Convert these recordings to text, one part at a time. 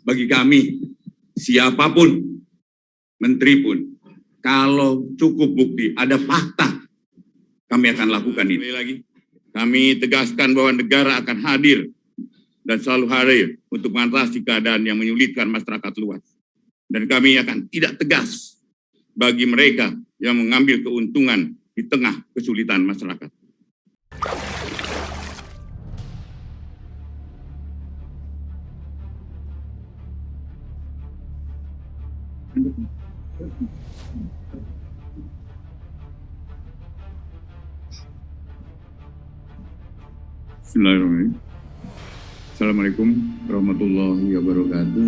bagi kami, siapapun, menteri pun, kalau cukup bukti, ada fakta, kami akan lakukan ini. Lagi, kami tegaskan bahwa negara akan hadir dan selalu hadir untuk mengatasi keadaan yang menyulitkan masyarakat luas. Dan kami akan tidak tegas bagi mereka yang mengambil keuntungan di tengah kesulitan masyarakat. Bismillahirrahmanirrahim. Assalamualaikum warahmatullahi wabarakatuh.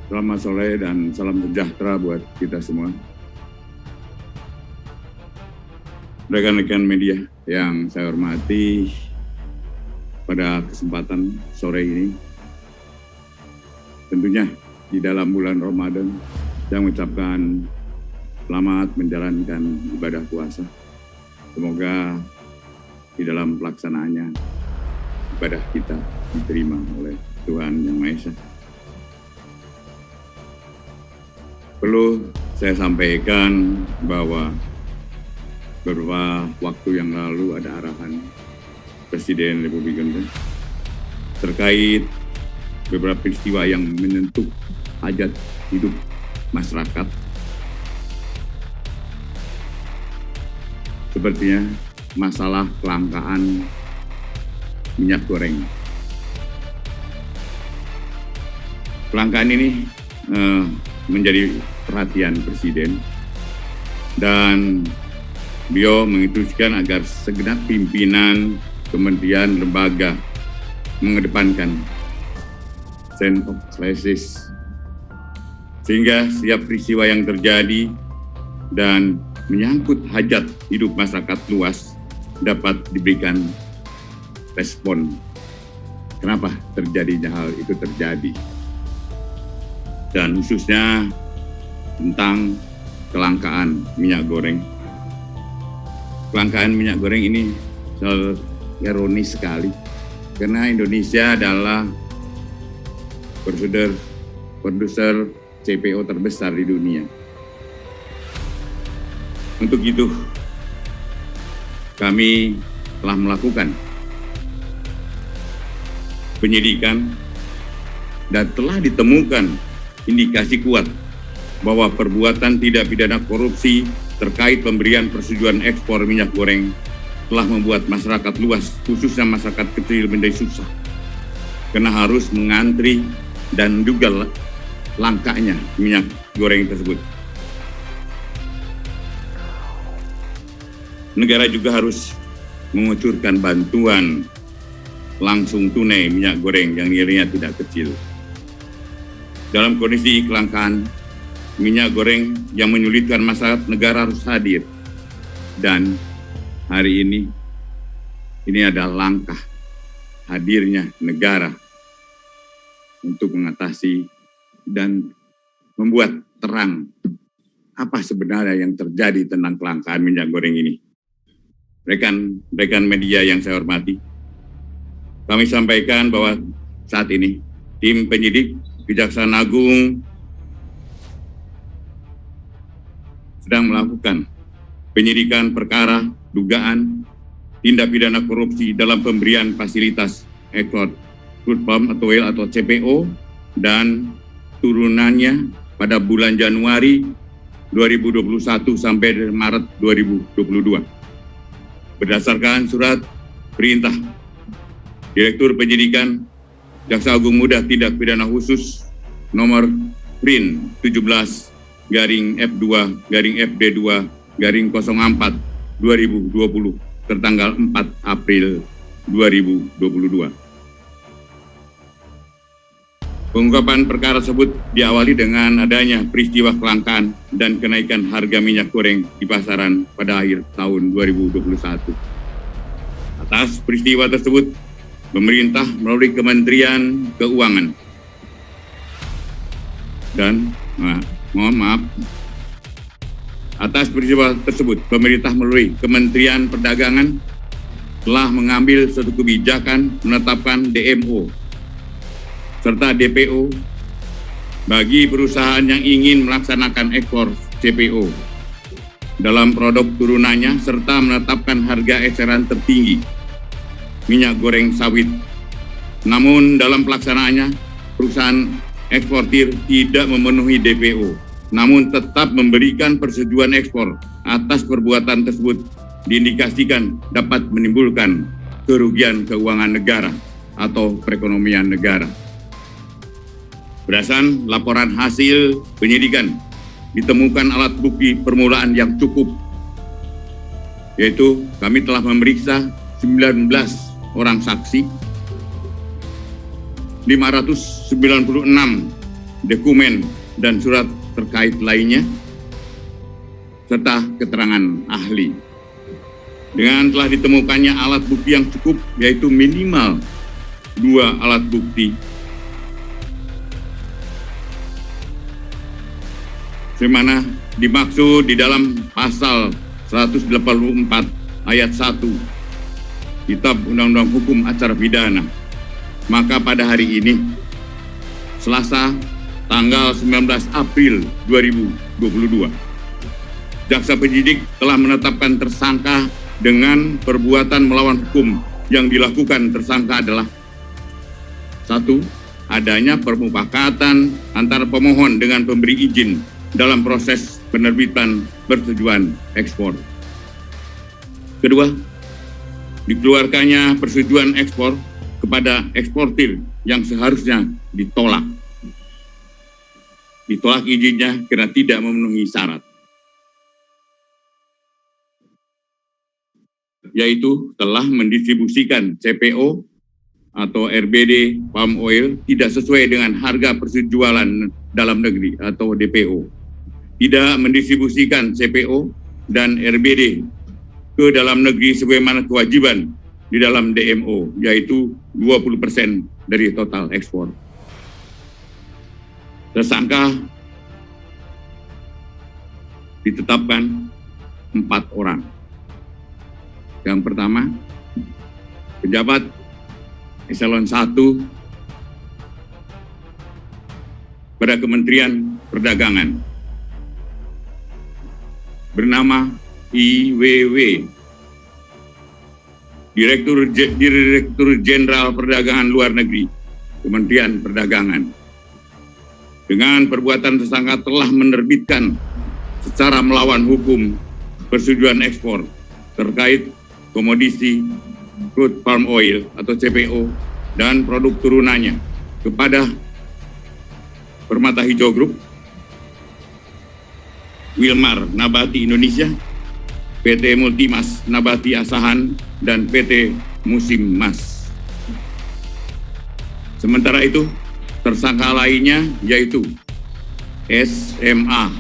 Selamat sore dan salam sejahtera buat kita semua. Rekan-rekan media yang saya hormati, pada kesempatan sore ini, tentunya di dalam bulan Ramadan, saya mengucapkan selamat menjalankan ibadah puasa. Semoga di dalam pelaksanaannya ibadah kita diterima oleh Tuhan Yang Maha Esa. Perlu saya sampaikan bahwa beberapa waktu yang lalu ada arahan Presiden Republik Indonesia terkait beberapa peristiwa yang menyentuh hajat hidup masyarakat. Sepertinya masalah kelangkaan minyak goreng. Kelangkaan ini menjadi perhatian Presiden dan beliau menginstruksikan agar segenap pimpinan kementerian lembaga mengedepankan sense of crisis sehingga setiap peristiwa yang terjadi dan menyangkut hajat hidup masyarakat luas dapat diberikan respon. Kenapa terjadinya hal itu terjadi? Dan khususnya tentang kelangkaan minyak goreng. Kelangkaan minyak goreng ini selalu ironis sekali karena Indonesia adalah produser CPO terbesar di dunia. Untuk itu, kami telah melakukan penyidikan dan telah ditemukan indikasi kuat bahwa perbuatan tidak pidana korupsi terkait pemberian persetujuan ekspor minyak goreng telah membuat masyarakat luas, khususnya masyarakat kecil, menjadi susah karena harus mengantri dan juga langkanya minyak goreng tersebut. Negara juga harus mengucurkan bantuan langsung tunai minyak goreng yang nilainya tidak kecil. Dalam kondisi kelangkaan minyak goreng yang menyulitkan masyarakat, negara harus hadir. Dan hari ini adalah langkah hadirnya negara untuk mengatasi dan membuat terang apa sebenarnya yang terjadi tentang kelangkaan minyak goreng ini. Rekan-rekan media yang saya hormati, kami sampaikan bahwa saat ini tim penyidik Kejaksaan Agung sedang melakukan penyidikan perkara dugaan tindak pidana korupsi dalam pemberian fasilitas ekspor crude palm atau oil atau CPO dan turunannya pada bulan Januari 2021 sampai Maret 2022. Berdasarkan surat perintah Direktur Penyidikan Jaksa Agung Muda Tindak Pidana Khusus nomor PRIN 17/FD2/04/2020 tertanggal 4 April 2022. Pengungkapan perkara tersebut diawali dengan adanya peristiwa kelangkaan dan kenaikan harga minyak goreng di pasaran pada akhir tahun 2021. Atas peristiwa tersebut, pemerintah melalui Kementerian Keuangan dan atas peristiwa tersebut, pemerintah melalui Kementerian Perdagangan telah mengambil suatu kebijakan menetapkan DMO serta DPO bagi perusahaan yang ingin melaksanakan ekspor CPO dalam produk turunannya serta menetapkan harga eceran tertinggi minyak goreng sawit. Namun dalam pelaksanaannya perusahaan eksportir tidak memenuhi DPO, namun tetap memberikan persetujuan ekspor atas perbuatan tersebut diindikasikan dapat menimbulkan kerugian keuangan negara atau perekonomian negara. Berdasarkan laporan hasil penyidikan, ditemukan alat bukti permulaan yang cukup, yaitu kami telah memeriksa 19 orang saksi, 596 dokumen dan surat terkait lainnya, serta keterangan ahli. Dengan telah ditemukannya alat bukti yang cukup, yaitu minimal 2 alat bukti, sebagaimana dimaksud di dalam pasal 184 ayat 1 Kitab Undang-Undang Hukum Acara Pidana. Maka pada hari ini, Selasa tanggal 19 April 2022, jaksa penyidik telah menetapkan tersangka dengan perbuatan melawan hukum. Yang dilakukan tersangka adalah: 1. Adanya permufakatan antara pemohon dengan pemberi izin dalam proses penerbitan persetujuan ekspor. Kedua, dikeluarkannya persetujuan ekspor kepada eksportir yang seharusnya ditolak. Ditolak izinnya karena tidak memenuhi syarat, yaitu telah mendistribusikan CPO atau RBD palm oil tidak sesuai dengan harga persetujuan dalam negeri atau DPO, tidak mendistribusikan CPO dan RBD ke dalam negeri sebagaimana kewajiban di dalam DMO, yaitu 20% dari total ekspor. Tersangka ditetapkan 4 orang. Yang pertama, pejabat eselon 1 pada Kementerian Perdagangan bernama IWW, Direktur Jenderal Perdagangan Luar Negeri, Kementerian Perdagangan. Dengan perbuatan tersangka telah menerbitkan secara melawan hukum persetujuan ekspor terkait komoditi crude palm oil atau CPO dan produk turunannya kepada Permata Hijau Group, Wilmar Nabati Indonesia, PT Multimas Nabati Asahan, dan PT Musim Mas. Sementara itu, tersangka lainnya yaitu SMA,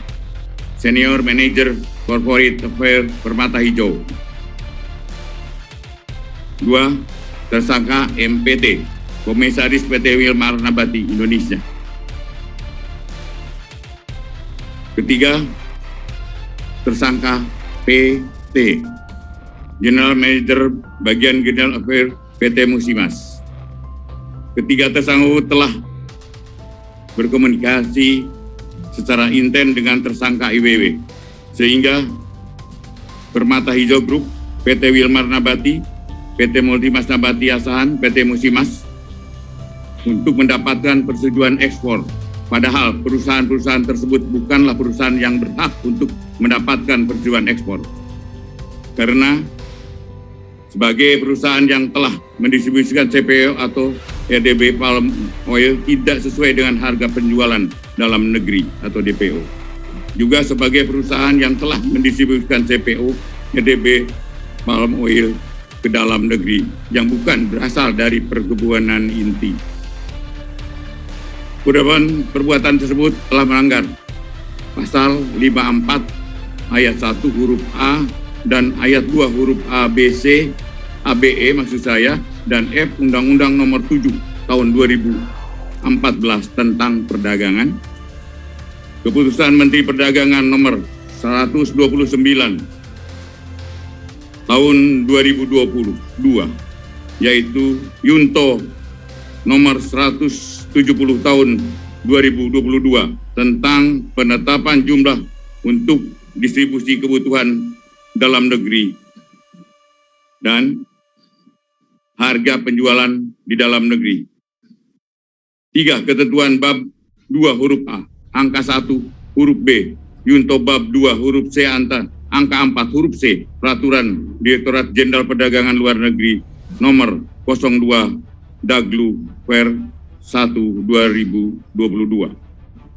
Senior Manager Corporate Affairs Permata Hijau. 2. Tersangka MPT, Komisaris PT Wilmar Nabati Indonesia. 3. Tersangka PT, General Manager Bagian General Affairs PT Musimas. 3 tersangka telah berkomunikasi secara intens dengan tersangka IWW, sehingga Permata Hijau Group, PT Wilmar Nabati, PT Multimas Nabati Asahan, PT Musimas untuk mendapatkan persetujuan ekspor. Padahal perusahaan-perusahaan tersebut bukanlah perusahaan yang berhak untuk mendapatkan persetujuan ekspor. Karena sebagai perusahaan yang telah mendistribusikan CPO atau RDB palm oil tidak sesuai dengan harga penjualan dalam negeri atau DPO. Juga sebagai perusahaan yang telah mendistribusikan CPO RDB palm oil ke dalam negeri yang bukan berasal dari perkebunan inti. Perbuatan tersebut telah melanggar pasal 54 ayat 1 huruf A dan ayat 2 huruf A, B, C, ABE maksud saya, dan F Undang-Undang Nomor 7 Tahun 2014 tentang perdagangan, Keputusan Menteri Perdagangan Nomor 129 tahun 2022, yaitu Yunto nomor 170 tahun 2022 tentang penetapan jumlah untuk distribusi kebutuhan dalam negeri dan harga penjualan di dalam negeri. 3. Ketentuan bab 2 huruf A, angka 1 huruf B, Yunto bab 2 huruf C angka 4 huruf C, Peraturan Direktorat Jenderal Perdagangan Luar Negeri nomor 02 Daglu per 1 2022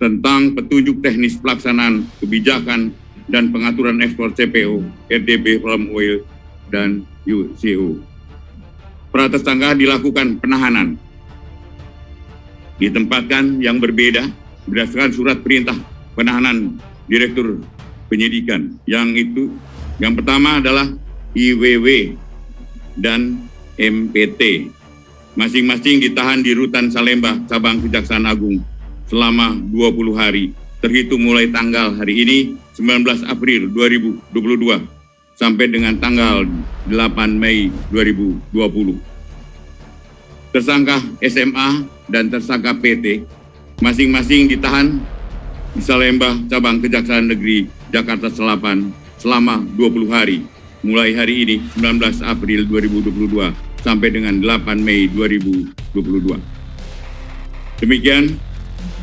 tentang petunjuk teknis pelaksanaan kebijakan dan pengaturan ekspor CPO, RDB, palm oil, dan UCO. Para tersangka dilakukan penahanan, ditempatkan yang berbeda berdasarkan surat perintah penahanan Direktur Penyidikan. Yang pertama adalah IWW dan MPT. Masing-masing ditahan di Rutan Salemba, Cabang Kejaksaan Agung selama 20 hari, terhitung mulai tanggal hari ini 19 April 2022 sampai dengan tanggal 8 Mei 2020. Tersangka SMA dan tersangka PT masing-masing ditahan di Salemba, Cabang Kejaksaan Negeri Jakarta Selatan selama 20 hari, mulai hari ini 19 April 2022 sampai dengan 8 Mei 2022. Demikian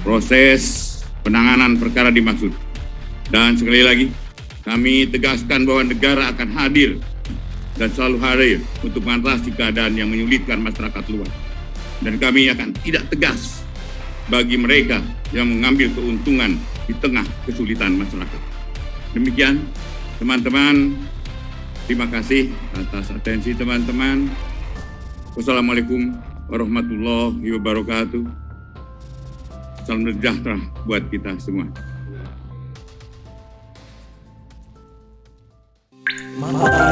proses penanganan perkara dimaksud. Dan sekali lagi, kami tegaskan bahwa negara akan hadir dan selalu hadir untuk mengatasi keadaan yang menyulitkan masyarakat luas. Dan kami akan tidak tegas bagi mereka yang mengambil keuntungan di tengah kesulitan masyarakat. Demikian, teman-teman. Terima kasih atas atensi teman-teman. Wassalamualaikum warahmatullahi wabarakatuh. Salam sejahtera buat kita semua. Mantap.